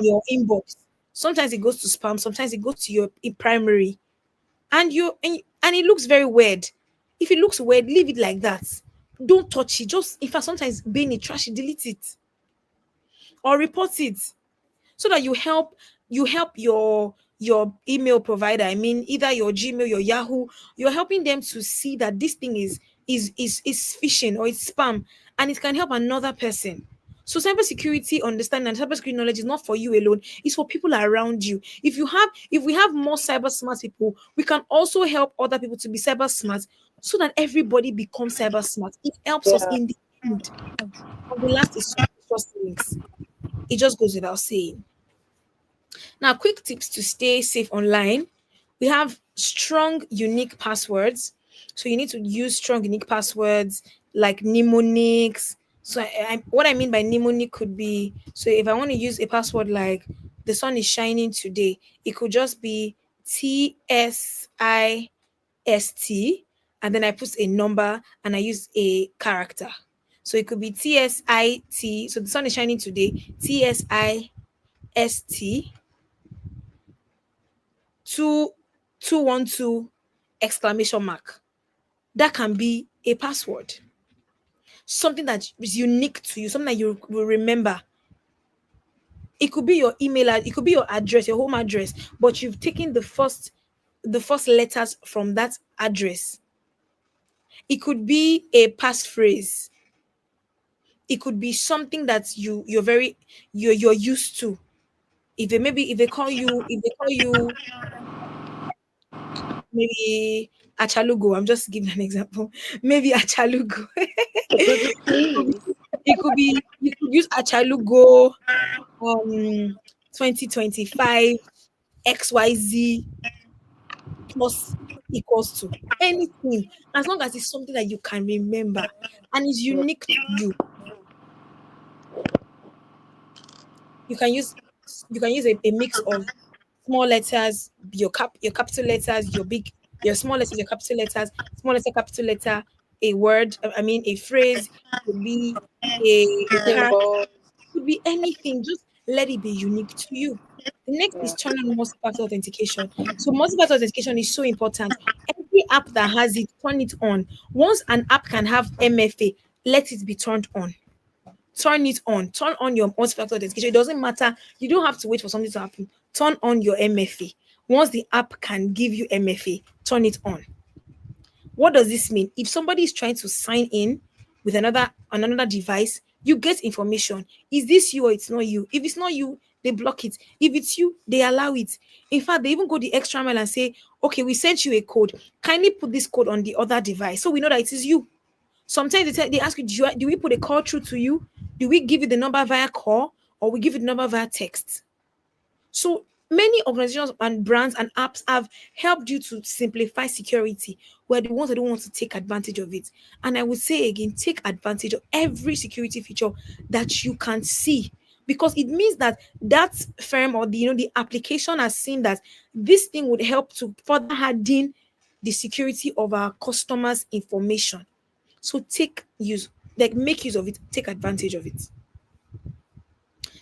B: your inbox. Sometimes it goes to spam, sometimes it goes to your primary, and it looks very weird. If it looks weird, leave it like that. Don't touch it. Just in fact, sometimes being it trashy, delete it or report it so that you help your email provider. I mean, either your Gmail, your Yahoo. You're helping them to see that this thing is phishing or it's spam, and it can help another person. So cybersecurity understanding and cybersecurity knowledge is not for you alone, it's for people around you. If we have more cyber smart people, we can also help other people to be cyber smart, so that everybody becomes cyber smart. It helps us
A: Yeah.
B: in the end. And the last is trust links. It just goes without saying. Now, quick tips to stay safe online. We have strong, unique passwords. So you need to use strong, unique passwords like mnemonics. So what I mean by mnemonic could be, so if I want to use a password like the sun is shining today, it could just be TSIST, and then I put a number and I use a character. So it could be TSIT. So the sun is shining today. TSIST 2212 exclamation mark. That can be a password. something that is unique to you, something that you will remember. It could be your it could be your address, your home address, but you've taken the first letters from that address. It could be a passphrase. It could be something that you're used to. If they call you, maybe Achalugo. I'm just giving an example. Maybe Achalugo.
A: Pretty please.
B: You could use Achalugo 2025 XYZ plus equals to anything, as long as it's something that you can remember and is unique to you. You can use a mix of small letters, your capital letters, your small letters, your capital letters, small letter, capital letter, a word, I mean a phrase, could be a card,
A: Symbol.
B: could be anything. Just let it be unique to you. The next is
A: Yeah.
B: turn on multi-factor authentication. So multi-factor authentication is so important. Every app that has it, turn it on. Once an app can have MFA, let it be turned on. Turn it on. Turn on your multi-factor authentication. It doesn't matter. You don't have to wait for something to happen. Turn on your MFA. Once the app can give you MFA, turn it on. What does this mean? If somebody is trying to sign in with another device, you get information. Is this you or it's not you? If it's not you, they block it. If it's you, they allow it. In fact, they even go the extra mile and say, okay, we sent you a code. Kindly put this code on the other device so we know that it is you. Sometimes they ask you, do we put a call through to you? Do we give you the number via call or we give you the number via text? So many organizations and brands and apps have helped you to simplify security. We're the ones that don't want to take advantage of it. And I would say again, take advantage of every security feature that you can see, because it means that that firm or the application has seen that this thing would help to further harden the security of our customers' information. So make use of it, take advantage of it.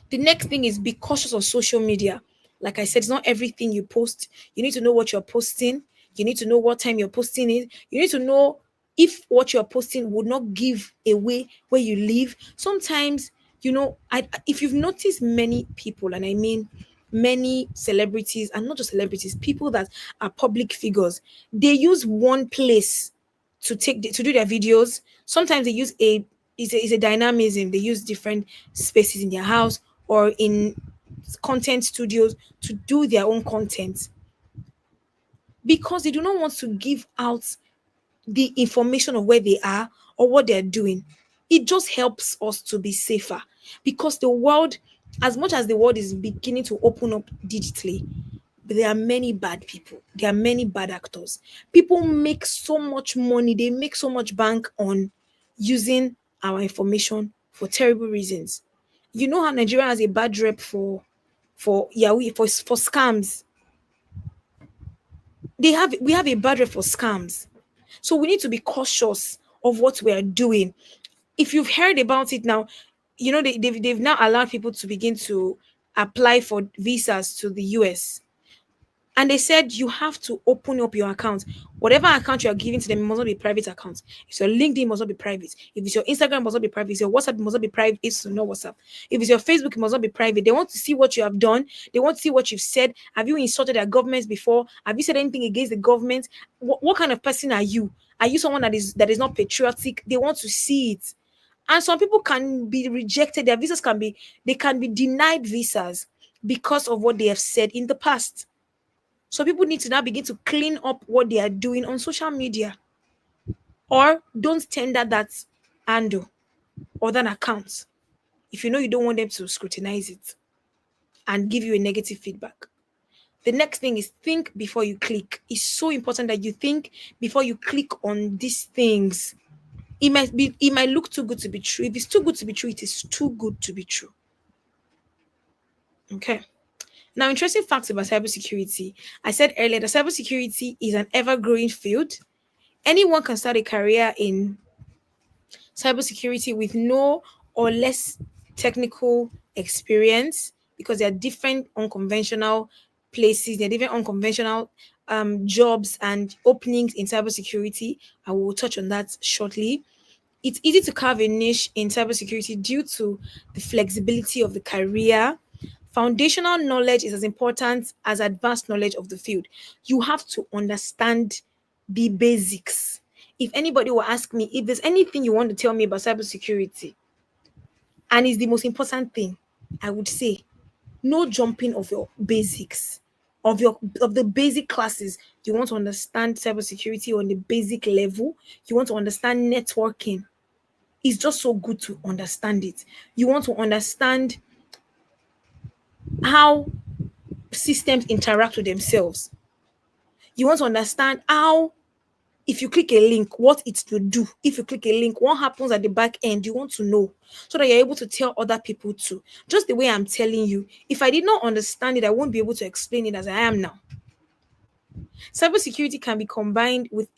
B: The next thing is be cautious on social media. Like I said, it's not everything you post. You need to know what you're posting. You need to know what time you're posting it. You need to know if what you're posting would not give away where you live. Sometimes, if you've noticed many people, and I mean many celebrities, and not just celebrities, people that are public figures, they use one place to do their videos. Sometimes they use a dynamism. They use different spaces in their house or in content studios to do their own content, because they do not want to give out the information of where they are or what they're doing. It just helps us to be safer, because the world, as much as the world is beginning to open up digitally, there are many bad people. There are many bad actors. People make so much money. They make so much bank on using our information for terrible reasons. You know how Nigeria has a bad rep for Yahoo, for scams. We have a bad rep for scams. So we need to be cautious of what we are doing. If you've heard about it now, they've now allowed people to begin to apply for visas to the US. And they said you have to open up your account. Whatever account you are giving to them, it must not be private account. If your LinkedIn, must not be private. If it's your Instagram, it must not be private. If your WhatsApp, it must not be private. It's not WhatsApp. If it's your Facebook, it must not be private. They want to see what you have done. They want to see what you've said. Have you insulted their governments before? Have you said anything against the government? What kind of person are you? Are you someone that is not patriotic? They want to see it. And some people can be rejected. Their visas can be denied visas because of what they have said in the past. So people need to now begin to clean up what they are doing on social media, or don't tender that handle or that account if you know you don't want them to scrutinize it and give you a negative feedback. The next thing is think before you click. It's so important that you think before you click on these things. It might look too good to be true. If it's too good to be true, it is too good to be true. Okay. Now, interesting facts about cybersecurity. I said earlier that cybersecurity is an ever-growing field. Anyone can start a career in cybersecurity with no or less technical experience, because there are different unconventional places, there are different unconventional jobs and openings in cybersecurity. I will touch on that shortly. It's easy to carve a niche in cybersecurity due to the flexibility of the career. Foundational knowledge is as important as advanced knowledge of the field. You have to understand the basics. If anybody will ask me if there's anything you want to tell me about cybersecurity, and it's the most important thing, I would say no jumping of your basics, of the basic classes. You want to understand cybersecurity on the basic level. You want to understand networking. It's just so good to understand it. You want to understand how systems interact with themselves. You want to understand how, if you click a link, what it will do. If you click a link, what happens at the back end, you want to know, so that you're able to tell other people too. Just the way I'm telling you. If I did not understand it, I won't be able to explain it as I am now. Cybersecurity can be combined with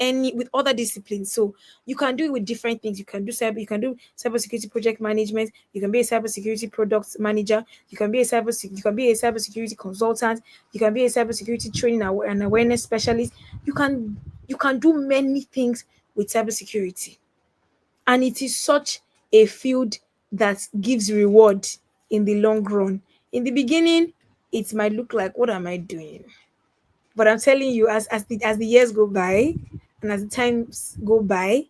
B: other disciplines. So you can do it with different things. You can do cybersecurity project management. You can be a cybersecurity product manager. You can be a cybersecurity consultant. You can be a cybersecurity training and awareness specialist. You can you can do many things with cybersecurity. And it is such a field that gives reward in the long run. In the beginning, it might look like, what am I doing? But I'm telling you, as the years go by and as the times go by,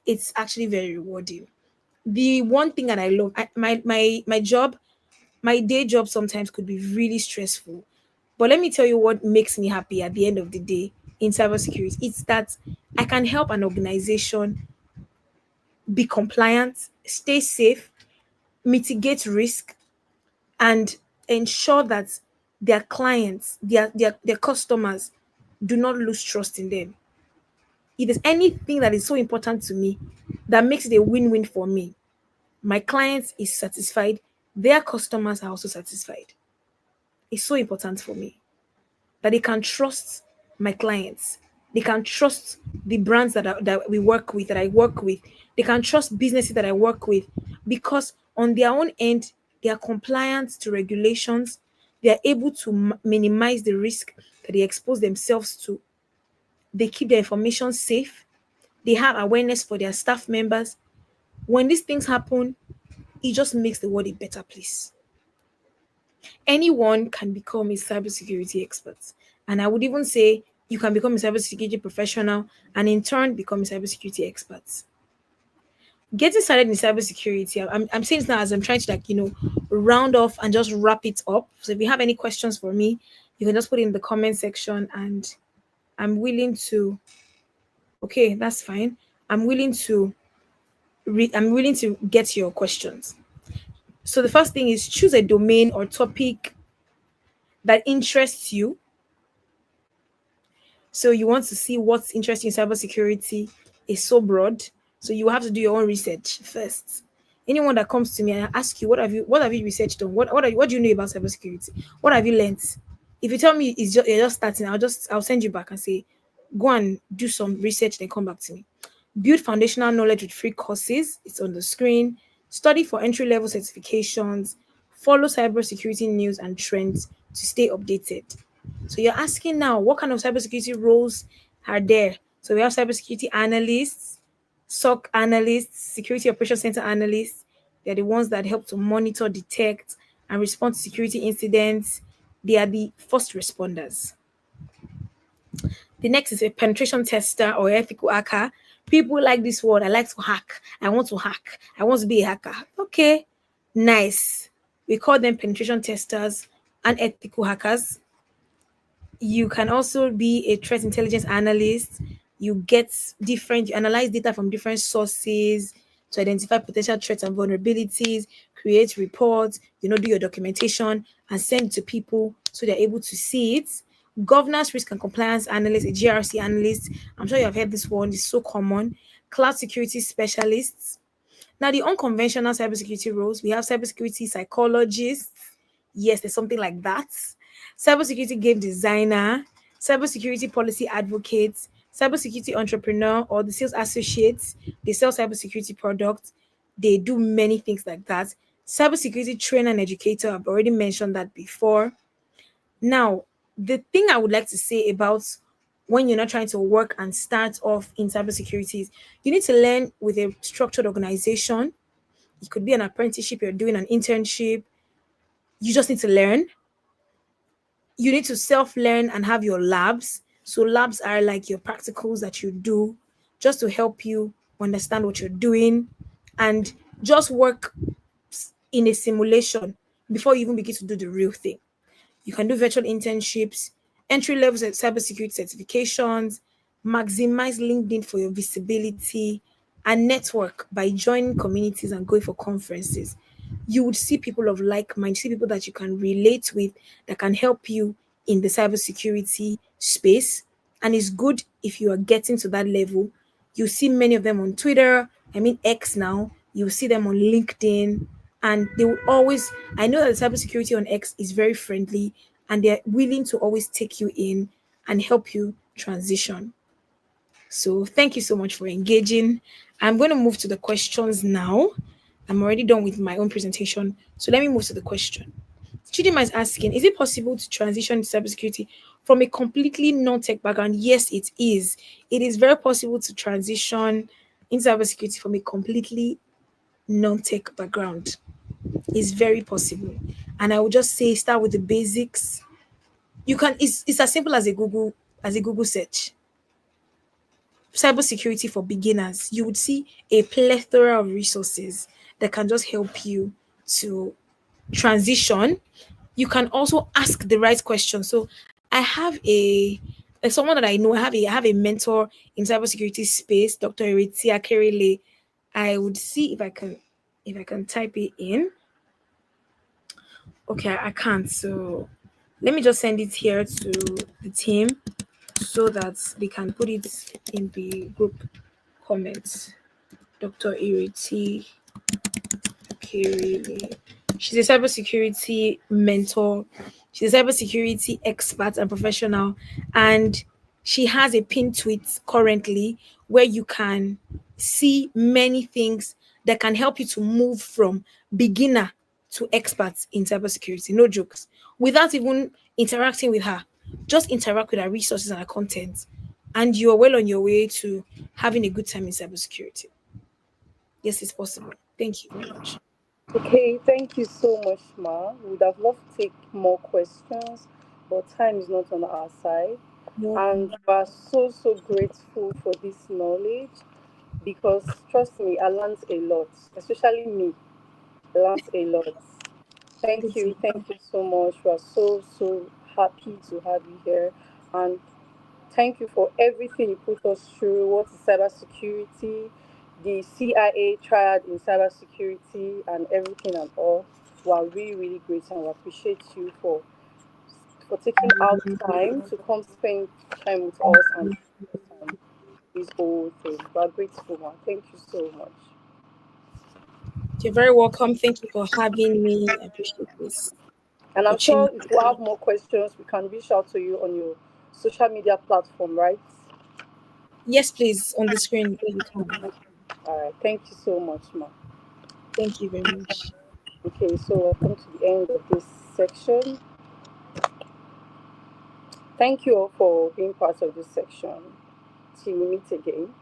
B: it's actually very rewarding. The one thing that I love, my job, my day job sometimes could be really stressful. But let me tell you what makes me happy at the end of the day in cybersecurity. It's that I can help an organization be compliant, stay safe, mitigate risk, and ensure that their clients, their customers do not lose trust in them. If there's anything that is so important to me that makes it a win-win for me, my client is satisfied, their customers are also satisfied. It's so important for me that they can trust my clients. They can trust the brands that we work with, that I work with. They can trust businesses that I work with, because on their own end, they are compliant to regulations. They are able to minimize the risk that they expose themselves to. They keep their information safe. They have awareness for their staff members. When these things happen, it just makes the world a better place. Anyone can become a cybersecurity expert. And I would even say you can become a cybersecurity professional and in turn become a cybersecurity expert. Getting started in cybersecurity, I'm saying this now as I'm trying to, round off and just wrap it up. So if you have any questions for me, you can just put it in the comment section, and I'm willing to, okay, that's fine. I'm willing to I'm willing to get your questions. So the first thing is, choose a domain or topic that interests you. So you want to see what's interesting in cybersecurity is so broad. So you have to do your own research first. Anyone that comes to me and I ask you, what have you researched on? What do you know about cybersecurity? What have you learned? If you tell me you're just starting, I'll send you back and say, go and do some research, then come back to me. Build foundational knowledge with free courses. It's on the screen. Study for entry level certifications. Follow cybersecurity news and trends to stay updated. So you're asking now, what kind of cybersecurity roles are there? So we have cybersecurity analysts, SOC analysts, security operations center analysts. They're the ones that help to monitor, detect, and respond to security incidents. They are the first responders. The next is a penetration tester or ethical hacker. People like this word. I like to hack. I want to hack. I want to be a hacker. Okay, nice. We call them penetration testers and ethical hackers. You can also be a threat intelligence analyst. You analyze data from different sources to identify potential threats and vulnerabilities, create reports, do your documentation and send it to people so they're able to see it. Governance, risk and compliance analyst, a GRC analyst. I'm sure you have heard this one, it's so common. Cloud security specialists. Now, the unconventional cybersecurity roles, we have cybersecurity psychologists. Yes, there's something like that. Cybersecurity game designer, cybersecurity policy advocates, cybersecurity entrepreneur or the sales associates. They sell cybersecurity products. They do many things like that. Cybersecurity trainer and educator, I've already mentioned that before. Now, the thing I would like to say about when you're not trying to work and start off in cybersecurity is you need to learn with a structured organization. It could be an apprenticeship, you're doing an internship. You just need to learn. You need to self learn and have your labs. So, labs are like your practicals that you do just to help you understand what you're doing and just work in a simulation before you even begin to do the real thing. You can do virtual internships, entry level cybersecurity certifications, maximize LinkedIn for your visibility, and network by joining communities and going for conferences. You would see people of like mind, see people that you can relate with that can help you in the cybersecurity space. And it's good if you are getting to that level. You see many of them on Twitter, I mean X now. You see them on LinkedIn, and they will always. I know that the cybersecurity on X is very friendly, and they're willing to always take you in and help you transition. So thank you so much for engaging. I'm going to move to the questions now. I'm already done with my own presentation. So let me move to the question. Chidima is asking, is it possible to transition to cybersecurity from a completely non-tech background? Yes, it is. It is very possible to transition in cybersecurity from a completely non-tech background. It's very possible. And I would just say start with the basics. You can it's as simple as a Google search. Cybersecurity for beginners. You would see a plethora of resources that can just help you to transition. You can also ask the right question. So I have a like someone that I know, I have a mentor in cybersecurity space, Dr. Eritia Kerile. I would see if I can type it in. Okay, I can't. So let me just send it here to the team so that they can put it in the group comments. Dr. Iriti Kirili. She's a cybersecurity mentor. She's a cybersecurity expert and professional. And she has a pinned tweet currently where you can see many things that can help you to move from beginner to expert in cybersecurity. No jokes. Without even interacting with her, just interact with her resources and her content. And you are well on your way to having a good time in cybersecurity. Yes, it's possible. Thank you very much.
A: Okay, thank you so much, Ma. We would have loved to take more questions, but time is not on our side.
B: You're
A: And
B: welcome.
A: we are so, so grateful for this knowledge because, trust me, I learned a lot, especially me. I learned a lot.
B: Good to
A: Thank you so much. We are so, so happy to have you here. And thank you for everything you put us through. What is cybersecurity, the CIA triad in cybersecurity, and everything and all. We are really, really great, and we appreciate you for taking out time to come spend time with us and on this whole thing. We are grateful, man. Thank you so much.
B: You're very welcome. Thank you for having me. I appreciate this
A: And I'm sure
B: opportunity.
A: if we have more questions, we can reach out to you on your social media platform, right?
B: Yes, please, on the screen where you can.
A: All right. Thank you so much, ma.
B: Thank you very much.
A: Okay, so I've come to the end of this section. Thank you all for being part of this section. Till we meet again.